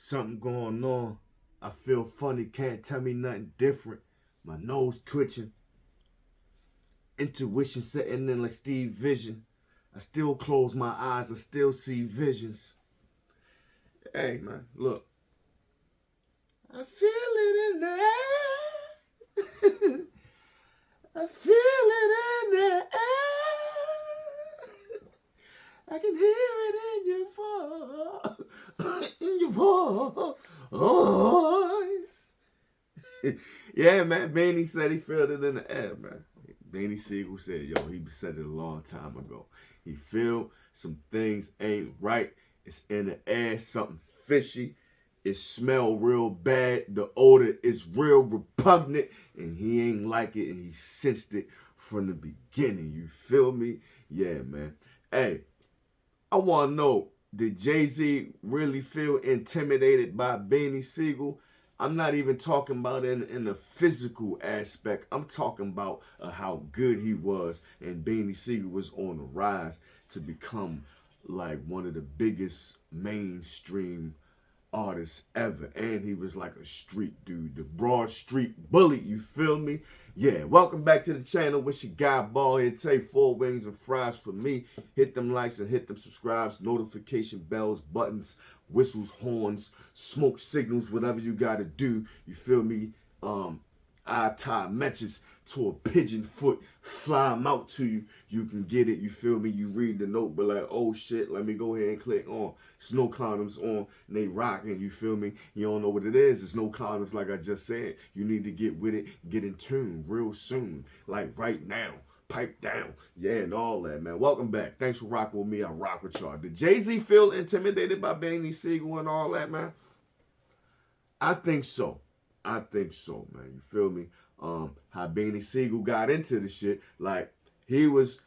Something going on. I feel funny, can't tell me nothing different. My nose twitching. Intuition setting in like Steve Vision. I still close my eyes, I still see visions. Hey man, look. I feel it in the air. I feel it in the air. I can hear it in your voice. Yeah, man. Beanie said he felt it in the air, man. Beanie Sigel said, yo, he said it a long time ago. He feel some things ain't right. It's in the air, something fishy. It smell real bad. The odor is real repugnant. And he ain't like it. And he sensed it from the beginning. You feel me? Yeah, man. Hey, I want to know, did Jay-Z really feel intimidated by Beanie Sigel? I'm not even talking about in the physical aspect. I'm talking about how good he was. And Beanie Sigel was on the rise to become like one of the biggest mainstream artist ever. And he was like a street dude, the Broad Street bully, you feel me? Yeah, welcome back to the channel. With your guy Ball here. Take 4 wings and fries for me. Hit them likes and hit them subscribes, notification bells, buttons, whistles, horns, smoke signals, whatever you gotta do, you feel me? I tie matches to a pigeon foot, fly them out to you. You can get it, you feel me? You read the note, but like, oh shit, let me go ahead and click on. Snow condoms on, and they rocking, you feel me? You don't know what it is. It's no condoms, like I just said. You need to get with it, get in tune real soon, like right now. Pipe down, yeah, and all that, man. Welcome back. Thanks for rocking with me. I rock with y'all. Did Jay-Z feel intimidated by Beanie Sigel and all that, man? I think so. I think so, man. You feel me? How Beanie Sigel got into the shit. Like, he was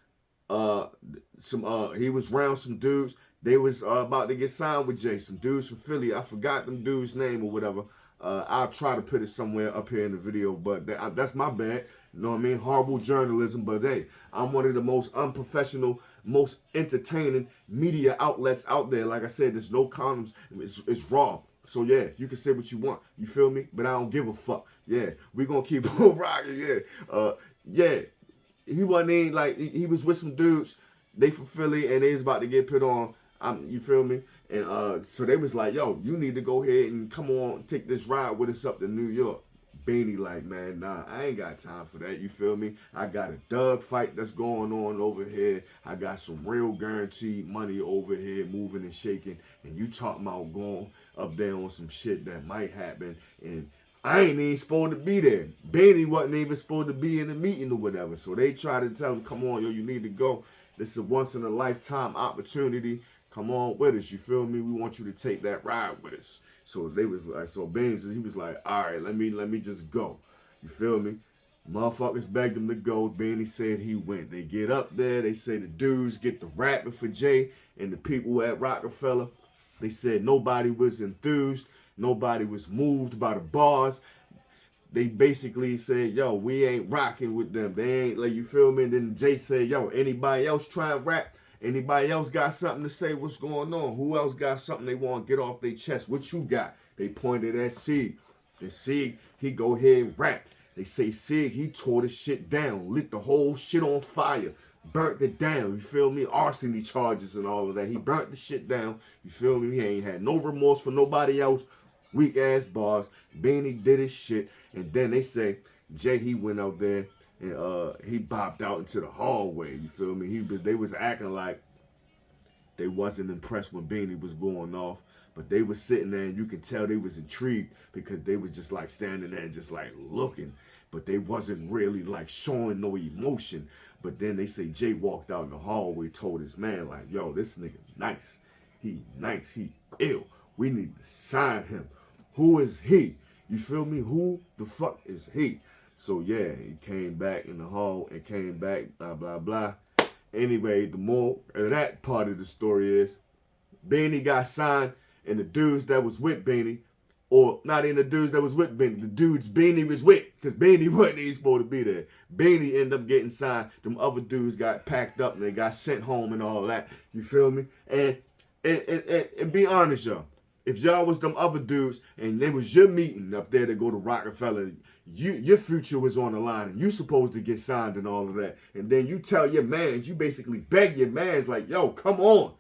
he was around some dudes. They was about to get signed with Jay. Some dudes from Philly. I forgot them dudes' name or whatever. I'll try to put it somewhere up here in the video, but that's my bad. You know what I mean? Horrible journalism, but hey, I'm one of the most unprofessional, most entertaining media outlets out there. Like I said, there's no condoms. It's raw. So yeah, you can say what you want. You feel me? But I don't give a fuck. Yeah, we gonna keep on rocking. Yeah, yeah. He wasn't in, like, he was with some dudes. They from Philly and they was about to get put on. You feel me? And so they was like, yo, you need to go ahead and come on, take this ride with us up to New York. Beanie like, man, nah, I ain't got time for that, you feel me? I got a Doug fight that's going on over here. I got some real guaranteed money over here moving and shaking. And you talking about going up there on some shit that might happen. And I ain't even supposed to be there. Beanie wasn't even supposed to be in the meeting or whatever. So they try to tell him, come on, yo, you need to go. This is a once in a lifetime opportunity. Come on with us, you feel me? We want you to take that ride with us. So they was like, so Beanie, he was like, all right, let me just go. You feel me? Motherfuckers begged him to go. Beanie said he went. They get up there. They say the dudes get the rapping for Jay and the people at Rockefeller. They said nobody was enthused. Nobody was moved by the bars. They basically said, yo, we ain't rocking with them. They ain't, like, you feel me? And then Jay said, yo, anybody else try and rap? Anybody else got something to say? What's going on? Who else got something they want to get off their chest? What you got? They pointed at Sig. And Sig, he go ahead and rap. They say Sig, he tore the shit down, lit the whole shit on fire, burnt it down, you feel me? Arsony charges and all of that. He burnt the shit down, you feel me? He ain't had no remorse for nobody else. Weak ass bars. Beanie did his shit. And then they say Jay, he went out there and he bopped out into the hallway. You feel me? They was acting like they wasn't impressed when Beanie was going off. But they was sitting there and you could tell they was intrigued because they was just like standing there and just like looking. But they wasn't really like showing no emotion. But then they say Jay walked out in the hallway, told his man like, yo, this nigga nice. He nice. He ill. We need to sign him. Who is he? You feel me? Who the fuck is he? So yeah, he came back in the hall and came back, blah, blah, blah. Anyway, the more of that part of the story is Beanie got signed and the dudes that was with Beanie, or not even the dudes that was with Beanie, the dudes Beanie was with, because Beanie wasn't even supposed to be there. Beanie ended up getting signed. Them other dudes got packed up and they got sent home and all that. You feel me? And be honest, y'all. if y'all was them other dudes and they was your meeting up there to go to Rockefeller, your future was on the line and you supposed to get signed and all of that. And then you tell your mans, you basically beg your mans like, yo, come on.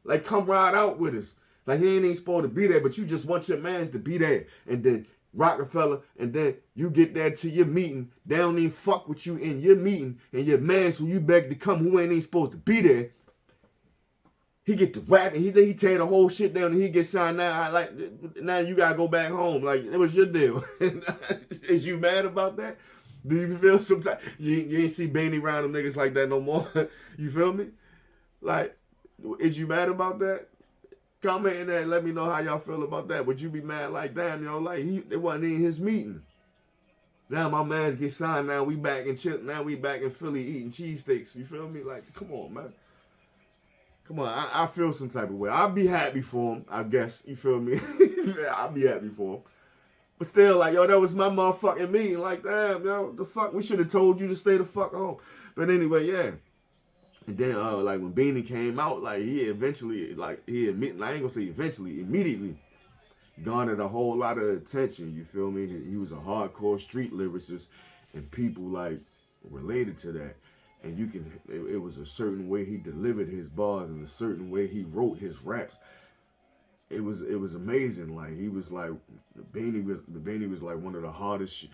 Like, come ride out with us. Like, he ain't supposed to be there, but you just want your mans to be there. And then Rockefeller, and then you get there to your meeting. They don't even fuck with you in your meeting. And your mans who you beg to come, who ain't even supposed to be there, he get to rap and he tear the whole shit down and he get signed. Now you gotta go back home. Like, it was your deal. Is you mad about that? Do you feel sometimes you ain't see Beanie around them niggas like that no more? You feel me? Like, is you mad about that? Comment in there and let me know how y'all feel about that. Would you be mad like, damn, yo, like it wasn't in his meeting. Now my mans get signed. Now we back in Philly eating cheesesteaks. You feel me? Like, come on, man. Come on, I feel some type of way. I'll be happy for him, I guess. You feel me? I'll be happy for him. But still, like, yo, that was my motherfucking meeting. Like, damn, yo, the fuck? We should have told you to stay the fuck home. But anyway, yeah. And then, like, when Beanie came out, like, he immediately garnered a whole lot of attention, you feel me? He was a hardcore street lyricist, and people, like, related to that. And it was a certain way he delivered his bars and a certain way he wrote his raps. It was amazing. Like, he was like, Beanie was like one of the hardest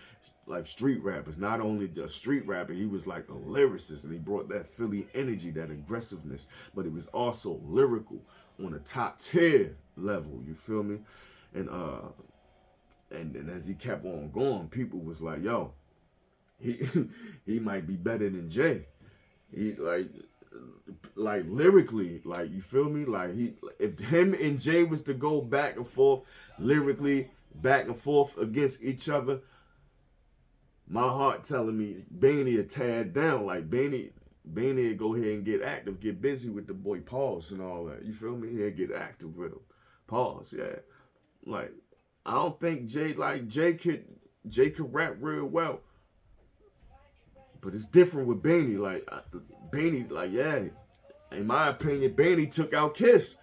like street rappers. Not only a street rapper, he was like a lyricist, and he brought that Philly energy, that aggressiveness, but it was also lyrical on a top tier level. You feel me? And as he kept on going, people was like, yo, he might be better than Jay. He like lyrically, like, you feel me? Like, if him and Jay was to go back and forth lyrically, back and forth against each other, my heart telling me Beanie would tear down. Like, Beanie would go ahead and get active, get busy with the boy Pause and all that. You feel me? He'd get active with him. Pause, yeah. Like, I don't think Jay could rap real well. But it's different with Beanie. Like, Beanie, like, yeah, in my opinion, Beanie took out Kiss.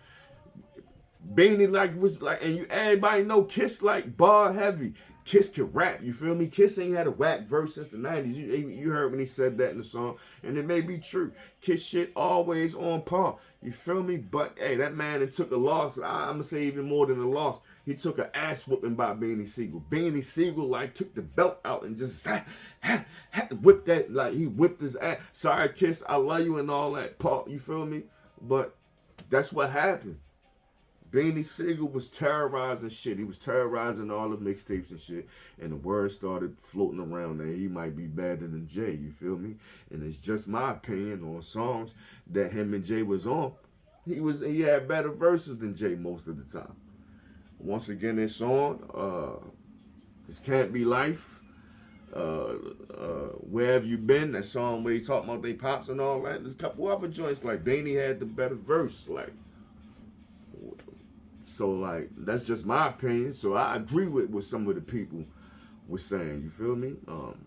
Beanie, like, was like, and everybody know Kiss, like, bar heavy. Kiss can rap, you feel me? Kiss ain't had a whack verse since the 90s. You heard when he said that in the song, and it may be true. Kiss shit always on par, you feel me? But, hey, that man took a loss. I'm going to say even more than a loss. He took an ass whooping by Beanie Sigel. Beanie Sigel, like, took the belt out and just whipped that, like, he whipped his ass. Sorry, Kiss, I love you and all that, Paul, you feel me? But that's what happened. Beanie Sigel was terrorizing shit. He was terrorizing all the mixtapes and shit. And the word started floating around that he might be better than Jay, you feel me? And it's just my opinion on songs that him and Jay was on. He had better verses than Jay most of the time. Once again, this song, This Can't Be Life, Where Have You Been? That song where he talking about they pops and all that. There's a couple other joints, like, Beanie had the better verse, like. So, like, that's just my opinion. So I agree with what some of the people were saying, you feel me? And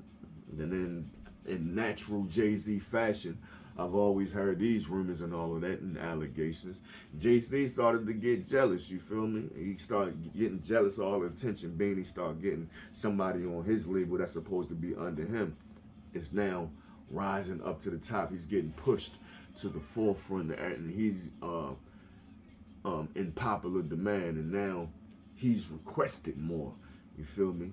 then in natural Jay-Z fashion, I've always heard these rumors and all of that and allegations. Jay-Z started to get jealous, you feel me? He started getting jealous of all the attention. Beanie started getting somebody on his label that's supposed to be under him. It's now rising up to the top. He's getting pushed to the forefront, and he's in popular demand, and now he's requested more, you feel me?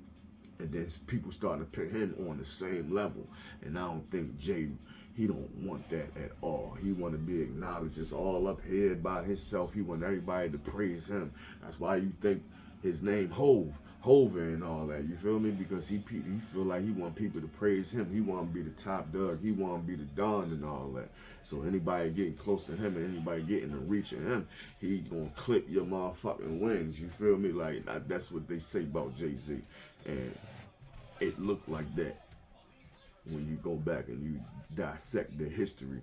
And then people starting to put him on the same level, and I don't think Jay, he don't want that at all. He want to be acknowledged as all up here by himself. He want everybody to praise him. That's why you think his name Hover and all that, you feel me? Because he feel like he want people to praise him. He want to be the top dog. He want to be the Don and all that. So anybody getting close to him and anybody getting to reach him, he gonna clip your motherfucking wings, you feel me? Like, that's what they say about Jay-Z. And it looked like that when you go back and you dissect the history.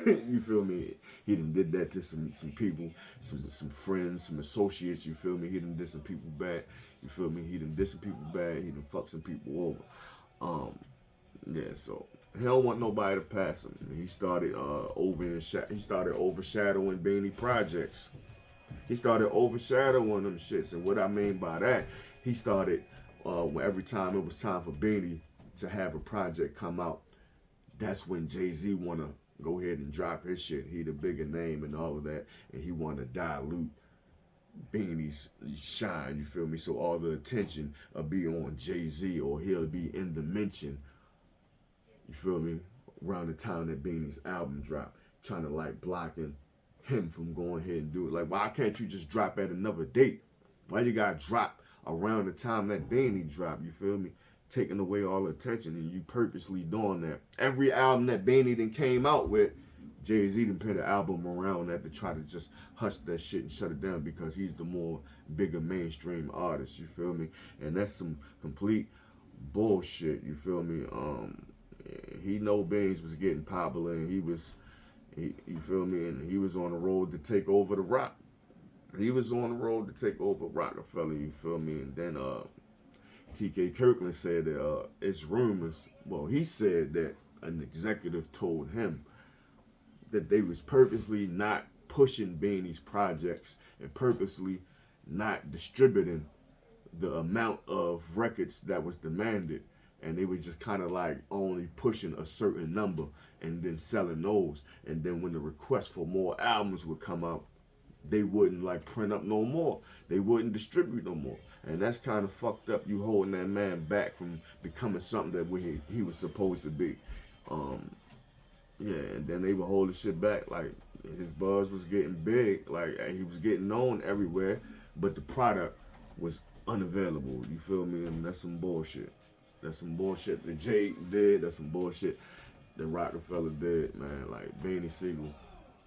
You feel me? He done did that to some people, some friends, some associates, you feel me? He done did some people bad, you feel me? He done did some people bad, he done fucked some people over. Yeah, so he don't want nobody to pass him. He started overshadowing Beanie projects. He started overshadowing them shits. And what I mean by that, he started, every time it was time for Beanie to have a project come out, that's when Jay-Z want to go ahead and drop his shit. He the bigger name and all of that. And he want to dilute Beanie's shine, you feel me? So all the attention will be on Jay-Z, or he'll be in the mention, you feel me, around the time that Beanie's album dropped, trying to like blocking him from going ahead and do it. Like, why can't you just drop at another date? Why you gotta drop around the time that Beanie dropped, you feel me? Taking away all the attention, and you purposely doing that. Every album that Beanie then came out with, Jay-Z done put an album around that to try to just hush that shit and shut it down, because he's the more bigger mainstream artist, you feel me? And that's some complete bullshit, you feel me? He know Beans was getting popular, and you feel me? And he was on the road to take over the Rock. He was on the road to take over Rockefeller, you feel me? And then T.K. Kirkland said that it's rumors. Well, he said that an executive told him that they was purposely not pushing Beanie's projects and purposely not distributing the amount of records that was demanded. And they were just kind of like only pushing a certain number and then selling those. And then when the request for more albums would come out, they wouldn't like print up no more. They wouldn't distribute no more. And that's kind of fucked up. You holding that man back from becoming something that he was supposed to be. Yeah, and then they would hold the shit back. Like, his buzz was getting big. Like, he was getting known everywhere. But the product was unavailable. You feel me? And that's some bullshit. That's some bullshit that Jay did. That's some bullshit that Rockefeller did, man. Like, Beanie Sigel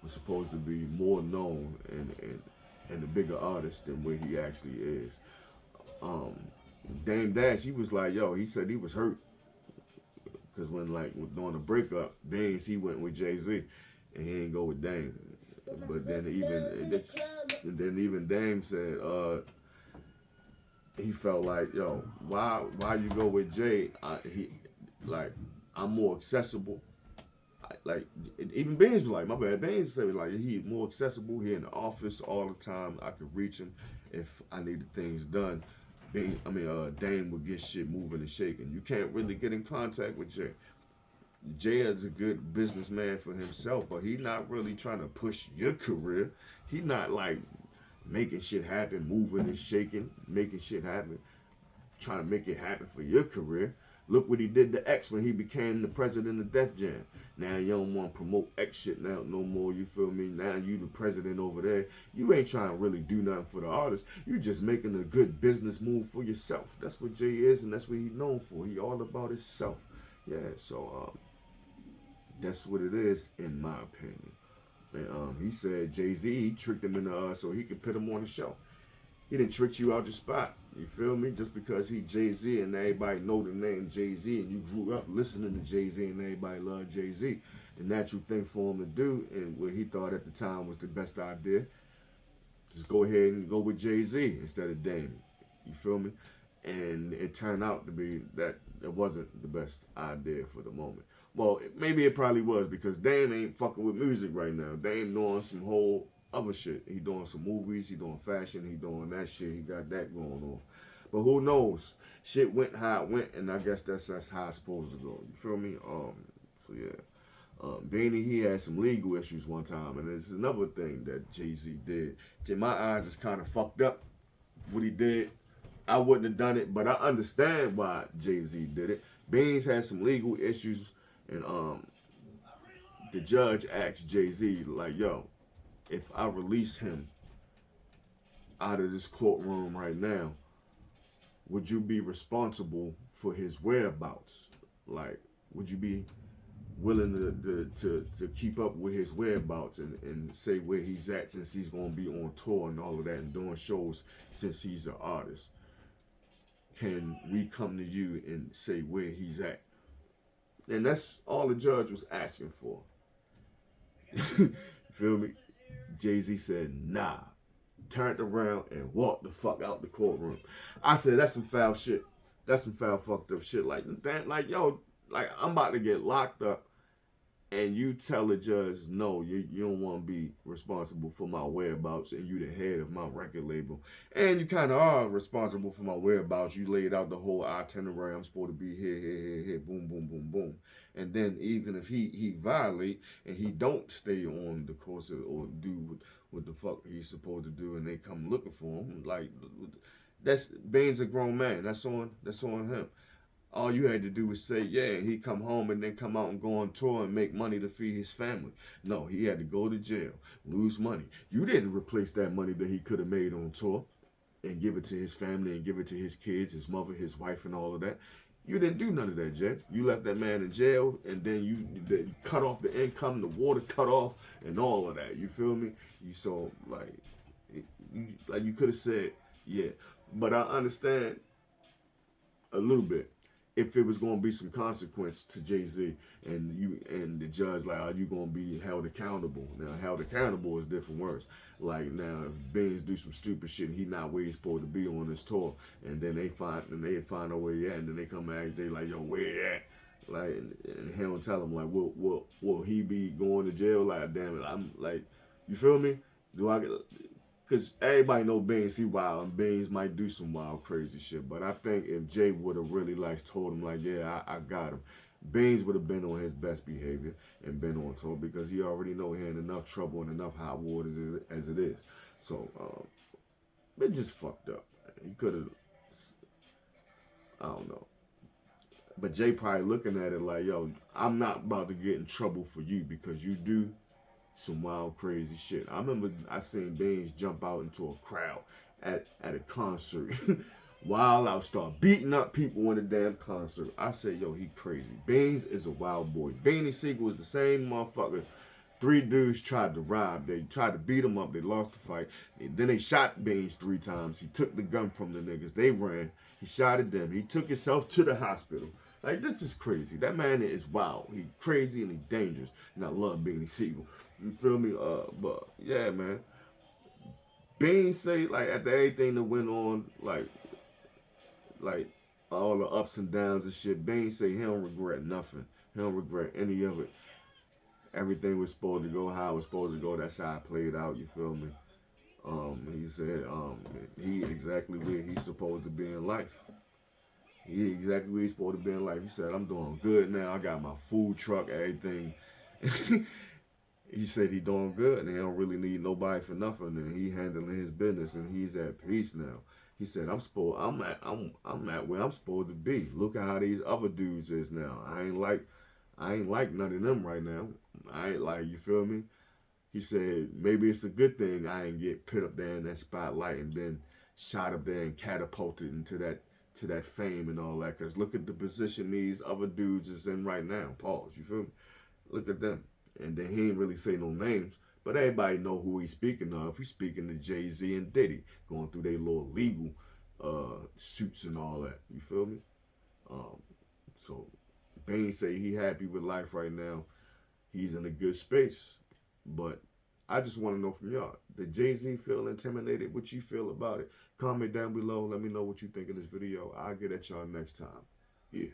was supposed to be more known and a bigger artist than what he actually is. Dame Dash, he was like, yo, he said he was hurt. Because when, like, during the breakup, Dames, he went with Jay-Z, and he didn't go with Dame. But then even Dame said he felt like, yo, why you go with Jay? I'm more accessible. Like, even Beans was like, my bad. Beans said, like, he more accessible. He in the office all the time. I could reach him if I needed things done. Dame would get shit moving and shaking. You can't really get in contact with Jay. Jay is a good businessman for himself, but he not really trying to push your career. He not like making shit happen, moving and shaking, making shit happen, trying to make it happen for your career. Look what he did to X when he became the president of Def Jam. Now you don't want to promote X shit now no more, you feel me? Now you the president over there. You ain't trying to really do nothing for the artist. You just making a good business move for yourself. That's what Jay is, and that's what he's known for. He all about himself. Yeah, so that's what it is, in my opinion. And he said Jay-Z, he tricked him into so he could put him on the show. He didn't trick you out your spot. You feel me? Just because he Jay-Z and everybody know the name Jay-Z, and you grew up listening to Jay-Z and everybody loved Jay-Z, the natural thing for him to do, and what he thought at the time was the best idea, just go ahead and go with Jay-Z instead of Dame. You feel me? And it turned out to be that it wasn't the best idea for the moment. Well, maybe it probably was, because Dame ain't fucking with music right now. Dame doing some whole other shit. He doing some movies, he doing fashion, he doing that shit. He got that going on. But who knows? Shit went how it went, and I guess that's how it's supposed to go. You feel me? So yeah. Beanie, he had some legal issues one time, and it's another thing that Jay-Z did. In my eyes, it's kind of fucked up what he did. I wouldn't have done it, but I understand why Jay-Z did it. Beans had some legal issues, and the judge asked Jay-Z, like, yo, if I release him out of this courtroom right now, would you be responsible for his whereabouts? Like, would you be willing to keep up with his whereabouts and say where he's at, since he's going to be on tour and all of that and doing shows since he's an artist? Can we come to you and say where he's at? And that's all the judge was asking for. Feel me? Jay-Z said, nah. Turned around and walked the fuck out the courtroom. I said, that's some foul shit. That's some foul fucked up shit. Like, yo, like, I'm about to get locked up and you tell the judge, no, you don't want to be responsible for my whereabouts, and you the head of my record label, and you kind of are responsible for my whereabouts. You laid out the whole itinerary. I'm supposed to be here, here, here, here, boom, boom, boom, boom. And then even if he violate and he don't stay on the course or do what the fuck he's supposed to do, and they come looking for him, like that's Bane's a grown man. That's on him. All you had to do was say, yeah, he come home and then come out and go on tour and make money to feed his family. No, he had to go to jail, lose money. You didn't replace that money that he could have made on tour and give it to his family and give it to his kids, his mother, his wife, and all of that. You didn't do none of that, Jay. You left that man in jail, and then you cut off the income, the water cut off, and all of that. You feel me? You saw like you could have said, yeah. But I understand a little bit if it was going to be some consequence to Jay-Z and the judge, like, are you going to be held accountable? Now, held accountable is different words. Like, now, if Beans do some stupid shit and he not where he's supposed to be on this tour, and then they find out where he at, and then they come back, they like, yo, where he at? Like, and he don't tell him, like, will he be going to jail? Like, damn it, I'm like, you feel me? Do I get... Because everybody know Beans, he wild, and Beans might do some wild, crazy shit. But I think if Jay would have really told him, like, yeah, I got him, Beans would have been on his best behavior and been on tour because he already know he had enough trouble and enough hot water as it is. So, it just fucked up. He could have, I don't know. But Jay probably looking at it like, yo, I'm not about to get in trouble for you because you do some wild, crazy shit. I remember I seen Beans jump out into a crowd at a concert. Wild out, start beating up people in a damn concert. I said, yo, he crazy. Beans is a wild boy. Beanie Sigel was the same motherfucker. 3 dudes tried to rob. They tried to beat him up. They lost the fight. Then they shot Beans 3 times. He took the gun from the niggas. They ran. He shot at them. He took himself to the hospital. Like, this is crazy. That man is wild. He crazy and he dangerous. And I love Beanie Sigel. You feel me? But yeah, man. Beans say, like, after everything that went on, like all the ups and downs and shit, Beans say he don't regret nothing. He don't regret any of it. Everything was supposed to go how it was supposed to go. That's how it played out. You feel me? He said he exactly where he's supposed to be in life. He exactly where he's supposed to be in life. He said, I'm doing good now. I got my food truck, everything. He said he doing good and he don't really need nobody for nothing, and he handling his business and he's at peace now. He said, I'm at where I'm supposed to be. Look at how these other dudes is now. I ain't like none of them right now. I ain't like, you feel me? He said, maybe it's a good thing I ain't get put up there in that spotlight and then shot up there and catapulted into that fame and all that. Because look at the position these other dudes is in right now. Pause, you feel me? Look at them. And then he ain't really say no names, but everybody know who he's speaking of. He's speaking to Jay-Z and Diddy, going through their little legal suits and all that. You feel me? So Bane say he happy with life right now. He's in a good space. But I just want to know from y'all, did Jay-Z feel intimidated? What you feel about it? Comment down below. Let me know what you think of this video. I'll get at y'all next time. Yeah.